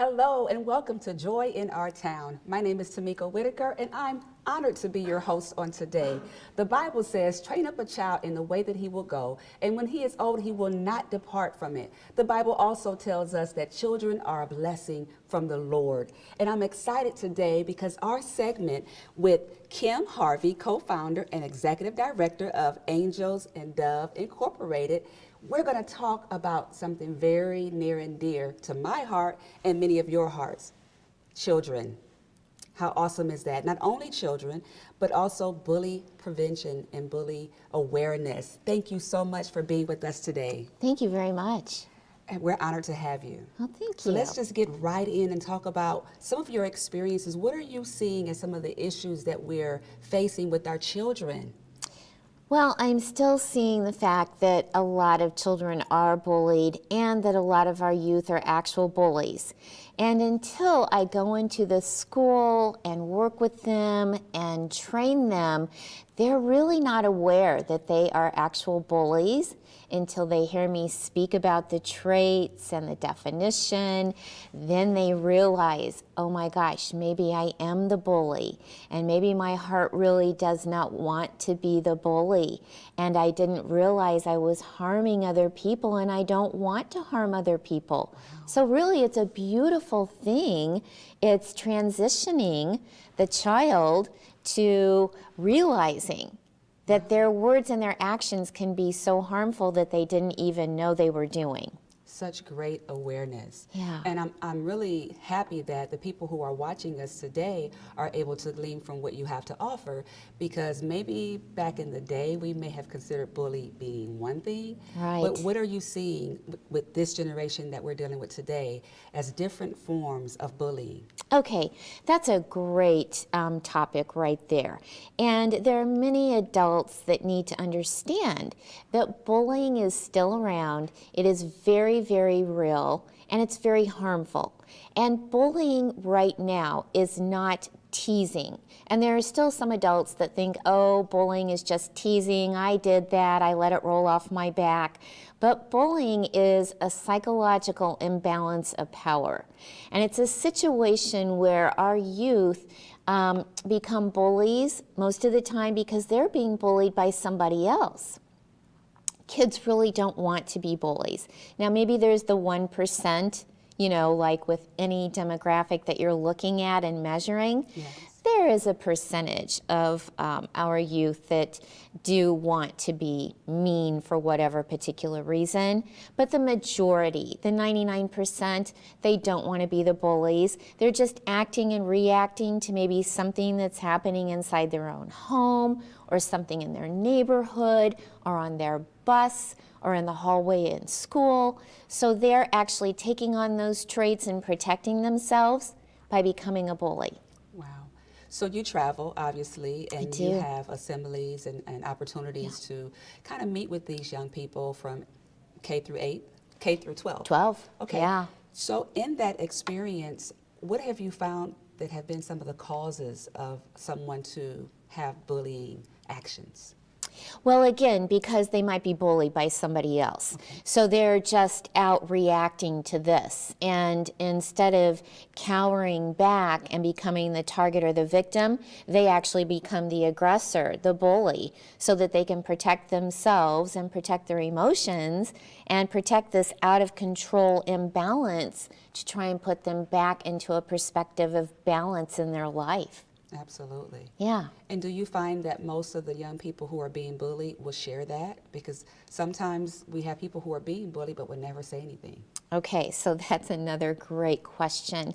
Hello and welcome to Joy in Our Town. My name is Tamika Whitaker and I'm honored to be your host on today. The Bible says, train up a child in the way that he will go, and when he is old, he will not depart from it. The Bible also tells us that children are a blessing from the Lord. And I'm excited today because our segment with Kim Harvey, co-founder and executive director of Angels and Dove Incorporated, we're going to talk about something very near and dear to my heart and many of your hearts, children. How awesome is that? Not only children, but also bully prevention and bully awareness. Thank you so much for being with us today. Thank you very much. And we're honored to have you. Oh, thank you. So let's just get right in and talk about some of your experiences. What are you seeing as some of the issues that we're facing with our children? Well, I'm still seeing the fact that a lot of children are bullied and that a lot of our youth are actual bullies. And until I go into the school and work with them and train them, they're really not aware that they are actual bullies until they hear me speak about the traits and the definition. Then they realize, oh my gosh, maybe I am the bully, and maybe my heart really does not want to be the bully, and I didn't realize I was harming other people, and I don't want to harm other people. So really, it's a beautiful thing. It's transitioning the child to realizing that their words and their actions can be so harmful that they didn't even know they were doing. Such great awareness. Yeah. And I'm really happy that the people who are watching us today are able to glean from what you have to offer, because maybe back in the day we may have considered bully being one thing. Right. But what are you seeing with this generation that we're dealing with today as different forms of bullying? Okay, that's a great topic right there. And there are many adults that need to understand that bullying is still around. It is very, very real, and it's very harmful. And bullying right now is not teasing. And there are still some adults that think, oh, bullying is just teasing. I did that. I let it roll off my back. But bullying is a psychological imbalance of power. And it's a situation where our youth become bullies most of the time because they're being bullied by somebody else. Kids really don't want to be bullies. Now, maybe there's the 1%, you know, like with any demographic that you're looking at and measuring. Yes. There is a percentage of our youth that do want to be mean for whatever particular reason, but the majority, the 99%, they don't want to be the bullies. They're just acting and reacting to maybe something that's happening inside their own home, or something in their neighborhood, or on their bus, or in the hallway in school. So they're actually taking on those traits and protecting themselves by becoming a bully. Wow. So you travel, obviously, and do. you have assemblies and opportunities to kind of meet with these young people from K through 8, K through 12. 12, Okay. yeah. So in that experience, what have you found that have been some of the causes of someone to have bullying actions? Well, again, because they might be bullied by somebody else. Okay. So they're just out reacting to this. And instead of cowering back and becoming the target or the victim, they actually become the aggressor, the bully, so that they can protect themselves and protect their emotions and protect this out of control imbalance to try and put them back into a perspective of balance in their life. Absolutely. Yeah. And do you find that most of the young people who are being bullied will share that? Because sometimes we have people who are being bullied but would never say anything. Okay, so that's another great question.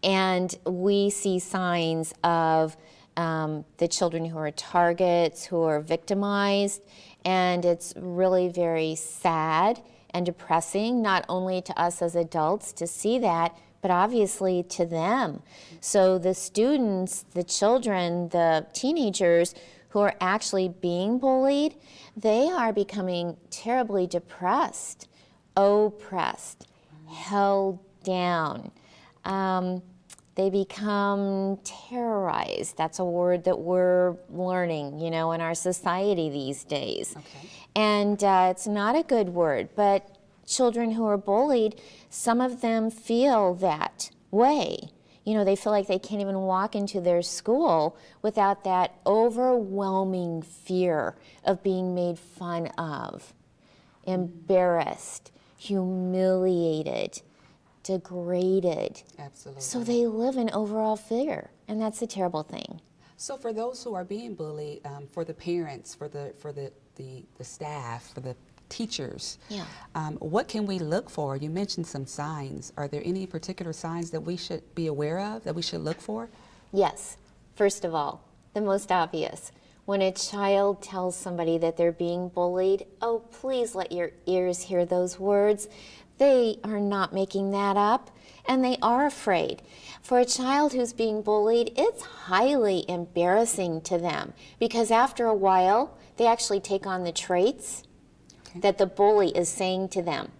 And we see signs of the children who are targets, who are victimized, and it's really very sad and depressing, not only to us as adults to see that, but obviously to them. So the students, the children, the teenagers who are actually being bullied, they are becoming terribly depressed, oppressed, held down. They become terrorized. That's a word that we're learning, you know, in our society these days. Okay. And it's not a good word, but children who are bullied, some of them feel that way. They feel like they can't even walk into their school without that overwhelming fear of being made fun of, embarrassed, humiliated, degraded. Absolutely. So they live in overall fear, and that's a terrible thing. So for those who are being bullied, for the parents, for the staff, for the teachers, Yeah. What can we look for? You mentioned some signs. Are there any particular signs that we should be aware of, that we should look for? Yes. First of all, the most obvious. When a child tells somebody that they're being bullied, oh, please let your ears hear those words. They are not making that up, and they are afraid. For a child who's being bullied, it's highly embarrassing to them because after a while, they actually take on the traits that the bully is saying to them.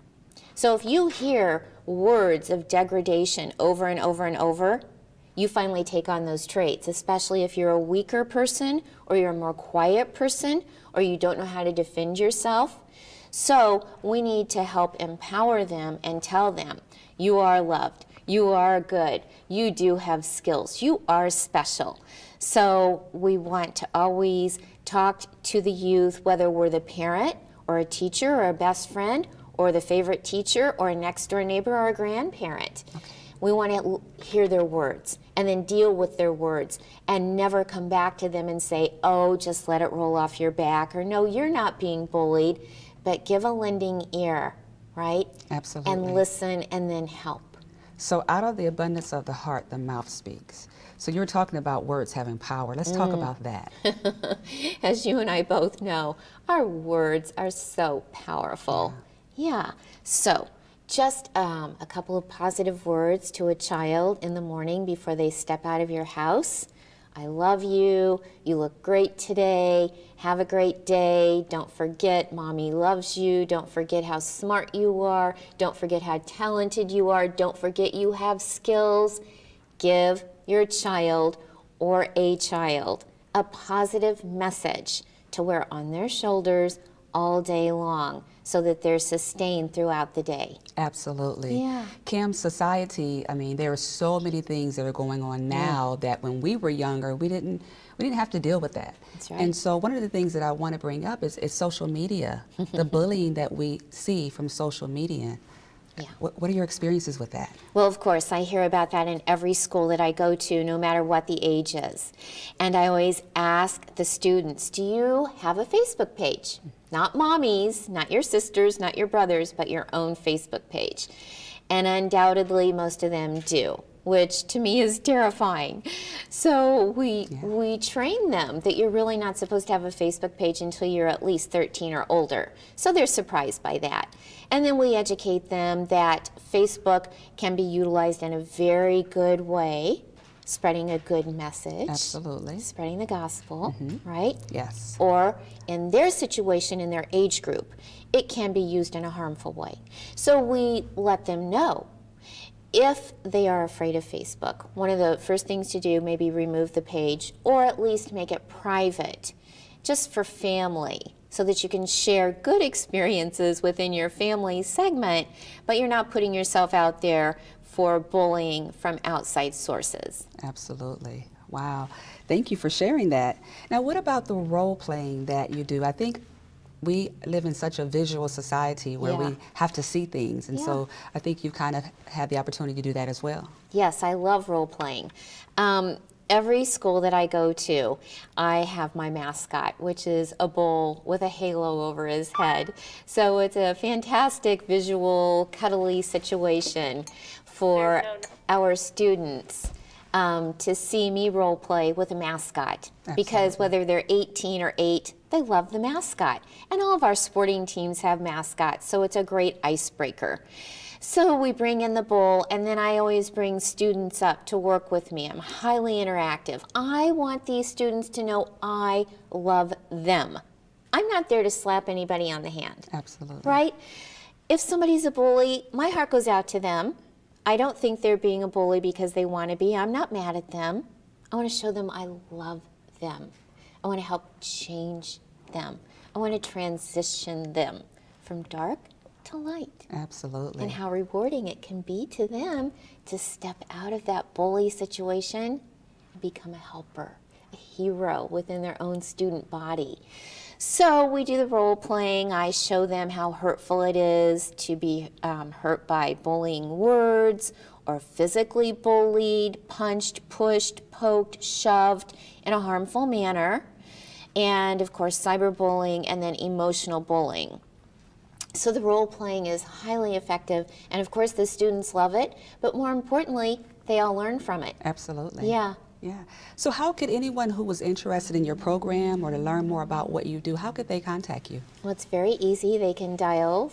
So if you hear words of degradation over and over and over, you finally take on those traits, especially if you're a weaker person or you're a more quiet person or you don't know how to defend yourself. So we need to help empower them and tell them, you are loved, you are good, you do have skills, you are special. So we want to always talk to the youth, whether we're the parent or a teacher or a best friend or the favorite teacher or a next door neighbor or a grandparent. Okay. We want to hear their words and then deal with their words and never come back to them and say, oh, just let it roll off your back, or no, you're not being bullied, but give a lending ear, right? Absolutely. And listen and then help. So out of the abundance of the heart, the mouth speaks. So you're talking about words having power. Let's talk about that. As you and I both know, our words are so powerful. Yeah. So just a couple of positive words to a child in the morning before they step out of your house. I love you. You look great today. Have a great day. Don't forget, Mommy loves you. Don't forget how smart you are. Don't forget how talented you are. Don't forget you have skills. Give your child or a child a positive message to wear on their shoulders all day long so that they're sustained throughout the day. Absolutely. Yeah. Kim, society, I mean, there are so many things that are going on now that when we were younger, we didn't have to deal with that. That's right. And so one of the things that I want to bring up is social media, the bullying that we see from social media. Yeah. What are your experiences with that? Well, of course, I hear about that in every school that I go to, no matter what the age is. And I always ask the students, do you have a Facebook page? Not mommy's, not your sister's, not your brother's, but your own Facebook page. And undoubtedly, most of them do, which to me is terrifying. So we train them that you're really not supposed to have a Facebook page until you're at least 13 or older. So they're surprised by that. And then we educate them that Facebook can be utilized in a very good way, spreading a good message. Absolutely. Spreading the gospel, right? Yes. Or in their situation, in their age group, it can be used in a harmful way. So we let them know. If they are afraid of Facebook, one of the first things to do may be remove the page or at least make it private, just for family, so that you can share good experiences within your family segment, but you're not putting yourself out there for bullying from outside sources. Absolutely. Wow. Thank you for sharing that. Now, what about the role playing that you do? I think we live in such a visual society where we have to see things, and so I think you kind of had the opportunity to do that as well. Yes, I love role playing. Every school that I go to, I have my mascot, which is a bull with a halo over his head. So it's a fantastic visual, cuddly situation for our students to see me role play with a mascot. Absolutely. Because whether they're 18 or 8, they love the mascot. And all of our sporting teams have mascots, so it's a great icebreaker. So we bring in the bull, and then I always bring students up to work with me. I'm highly interactive. I want these students to know I love them. I'm not there to slap anybody on the hand. Absolutely. Right? If somebody's a bully, my heart goes out to them. I don't think they're being a bully because they want to be. I'm not mad at them. I want to show them I love them. I want to help change them. I want to transition them from dark to light. Absolutely. And how rewarding it can be to them to step out of that bully situation and become a helper, a hero within their own student body. So we do the role playing. I show them how hurtful it is to be hurt by bullying words or physically bullied, punched, pushed, poked, shoved in a harmful manner. And of course, cyberbullying and then emotional bullying. So the role playing is highly effective. And of course, the students love it. But more importantly, they all learn from it. Absolutely. Yeah. Yeah. So how could anyone who was interested in your program or to learn more about what you do, how could they contact you? Well, it's very easy. They can dial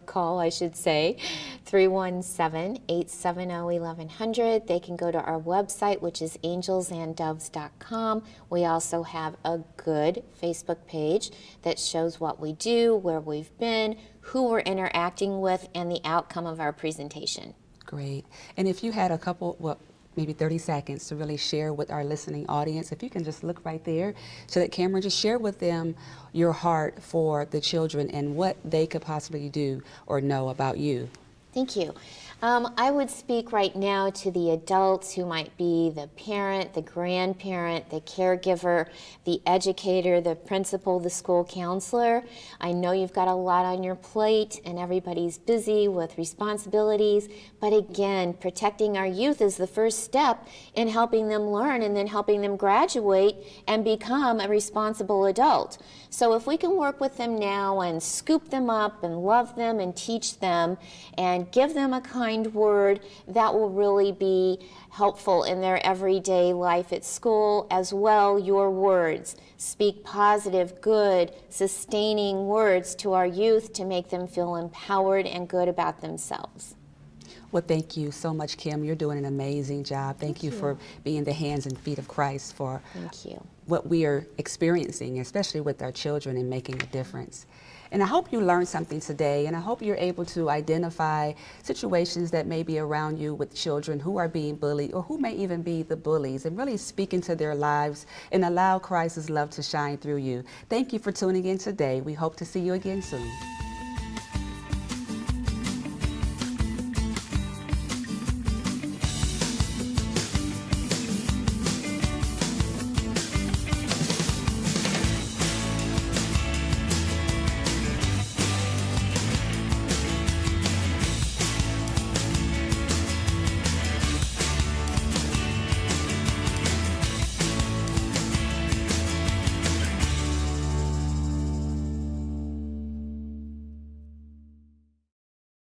call 317-870-1100. They can go to our website, which is angelsanddoves.com. We also have a good Facebook page that shows what we do, where we've been, who we're interacting with, and the outcome of our presentation. Great. And if you had a couple, maybe 30 seconds to really share with our listening audience, if you can just look right there so that Cameron, just share with them your heart for the children and what they could possibly do or know about you. Thank you. I would speak right now to the adults who might be the parent, the grandparent, the caregiver, the educator, the principal, the school counselor. I know you've got a lot on your plate and everybody's busy with responsibilities, but again, protecting our youth is the first step in helping them learn and then helping them graduate and become a responsible adult. So if we can work with them now and scoop them up and love them and teach them and give them a kind word, that will really be helpful in their everyday life at school as well. Your words. Speak positive, good, sustaining words to our youth to make them feel empowered and good about themselves. Well, thank you so much, Kim. You're doing an amazing job. Thank you for being the hands and feet of Christ for what we are experiencing, especially with our children, and making a difference. And I hope you learned something today, and I hope you're able to identify situations that may be around you with children who are being bullied or who may even be the bullies, and really speak into their lives and allow Christ's love to shine through you. Thank you for tuning in today. We hope to see you again soon.